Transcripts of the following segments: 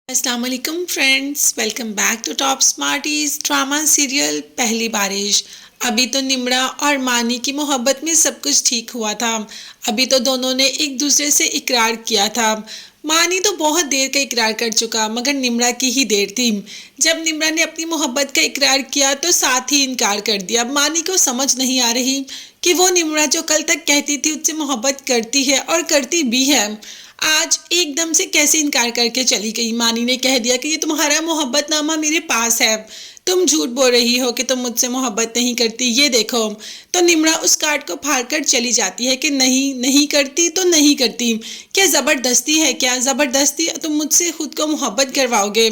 अस्सलाम वालेकुम friends, welcome back to top smarties drama serial Pehli Barish. अभी तो निम्रा और मानी की मोहब्बत में सब कुछ ठीक हुआ था। अभी तो दोनों ने एक दूसरे से इकरार किया था। मानी तो बहुत देर का इकरार कर चुका, मगर निम्रा की ही देर थी। जब निम्रा ने अपनी मोहब्बत का इकरार किया तो साथ ही इनकार कर दिया। मानी को समझ नहीं आ रही कि वो निम्रा जो कल तक कहती थी उससे मोहब्बत करती है और करती भी है, आज एकदम से कैसे इनकार करके चली गई। मानी ने कह दिया कि ये तुम्हारा मोहब्बतनामा मेरे पास है, तुम झूठ बोल रही हो कि तुम मुझसे मोहब्बत नहीं करती, ये देखो। तो निम्रा उस कार्ड को फाड़कर चली जाती है कि नहीं, नहीं करती तो नहीं करती। क्या ज़बरदस्ती है? क्या ज़बरदस्ती तुम मुझसे खुद को मोहब्बत करवाओगे?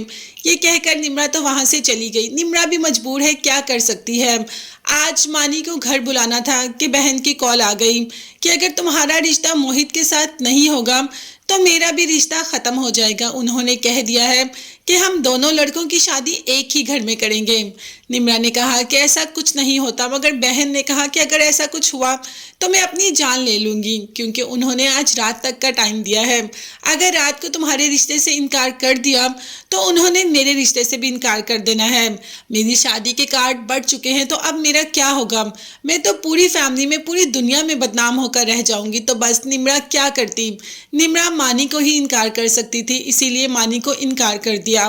ये कहकर निम्रा तो वहां से चली गई। निम्रा भी मजबूर है, क्या कर सकती है। आज मानी को घर बुलाना था कि बहन की कॉल आ गई कि अगर तुम्हारा रिश्ता मोहित के साथ नहीं होगा तो मेरा भी रिश्ता खत्म हो जाएगा। उन्होंने कह दिया है कि हम दोनों लड़कों की शादी एक ही घर में करेंगे। निम्रा ने कहा कि ऐसा कुछ नहीं होता, मगर बहन ने कहा कि अगर ऐसा कुछ हुआ तो मैं अपनी जान ले लूंगी, क्योंकि उन्होंने आज रात तक का टाइम दिया है। अगर रात को तुम्हारे रिश्ते से इनकार कर दिया तो उन्होंने मेरे रिश्ते से भी इनकार कर देना है। मेरी शादी के कार्ड बढ़ चुके हैं, तो अब मेरा क्या होगा? मैं तो पूरी फैमिली में, पूरी दुनिया में बदनाम होकर रह जाऊंगी। तो बस निम्रा क्या करती? निम्रा मानी को ही इनकार कर सकती थी, इसीलिए मानी को इनकार कर दिया।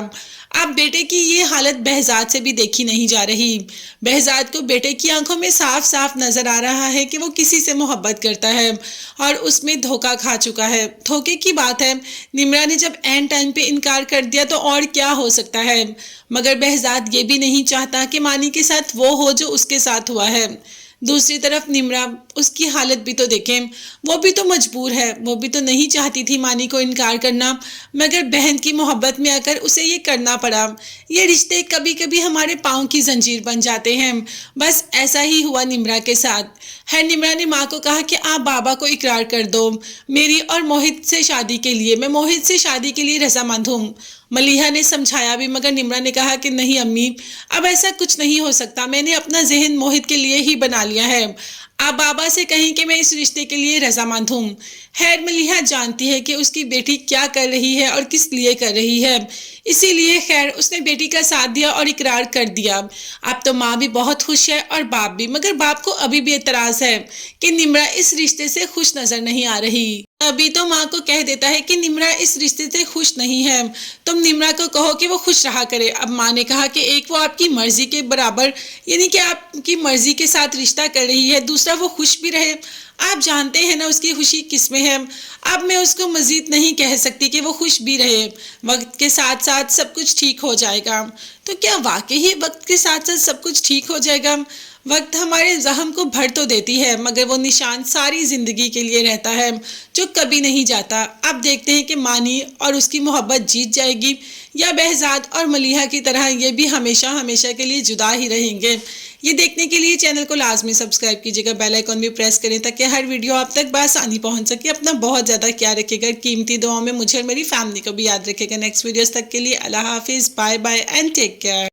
अब बेटे की ये हालत बहजाद से भी देखी नहीं जा रही। बहजाद को बेटे की आंखों में साफ साफ नजर आ रहा है कि वो किसी से मोहब्बत करता है और उसमें धोखा खा चुका है। धोखे की बात है, निम्रा ने जब एंड टाइम पे इनकार कर दिया तो और क्या हो सकता है। मगर बहजाद ये भी नहीं चाहता कि मानी के साथ वो हो जो उसके साथ हुआ है। दूसरी तरफ निम्रा, उसकी हालत भी तो देखें, वो भी तो मजबूर है। वो भी तो नहीं चाहती थी मानी को इनकार करना, मगर बहन की मोहब्बत में आकर उसे ये करना पड़ा। ये रिश्ते कभी कभी हमारे पाँव की जंजीर बन जाते हैं। बस ऐसा ही हुआ निम्रा के साथ है। निम्रा ने माँ को कहा कि आप बाबा को इकरार कर दो मेरी और मोहित से शादी के लिए। मैं मोहित से शादी के लिए रजामंद हूँ। मलिहा ने समझाया भी, मगर निम्रा ने कहा कि नहीं अम्मी, अब ऐसा कुछ नहीं हो सकता। मैंने अपना जहन मोहित के लिए ही बना लिया है। आप बाबा से कहें कि मैं इस रिश्ते के लिए रजामंद हूँ। खैर मलिहा जानती है कि उसकी बेटी क्या कर रही है और किस लिए कर रही है, इसीलिए खैर उसने बेटी का साथ दिया और इकरार कर दिया। अब तो माँ भी बहुत खुश है और बाप भी, मगर बाप को अभी भी एतराज है कि निम्रा इस रिश्ते से खुश नजर नहीं आ रही। अभी तो माँ को कह देता है कि निम्रा इस रिश्ते से खुश नहीं है, तुम निम्रा को कहो कि वो खुश रहा करे। अब माँ ने कहा कि एक वो आपकी मर्जी के बराबर, यानी कि आपकी मर्जी के साथ रिश्ता कर रही है, दूसरा वो खुश भी रहे। आप जानते हैं ना उसकी खुशी किस में है। अब मैं उसको मजीद नहीं कह सकती कि वो खुश भी रहे। वक्त के साथ साथ सब कुछ ठीक हो जाएगा। तो क्या वाकई ही वक्त के साथ साथ सब कुछ ठीक हो जाएगा? वक्त हमारे जख्म को भर तो देती है, मगर वो निशान सारी जिंदगी के लिए रहता है जो कभी नहीं जाता। अब देखते हैं कि मानी और उसकी मोहब्बत जीत जाएगी या बहजाद और मलिहा की तरह ये भी हमेशा हमेशा के लिए जुदा ही रहेंगे। ये देखने के लिए चैनल को लाजमी सब्सक्राइब कीजिएगा, बेल आइकॉन भी प्रेस करें ताकि हर वीडियो आप तक बआसानी पहुंच सके। अपना बहुत ज़्यादा ख्याल रखिएगा, कीमती दुआओं में मुझे और मेरी फैमिली को भी याद रखिएगा। नेक्स्ट वीडियोस तक के लिए अल्लाह हाफिज़, bye bye and take care.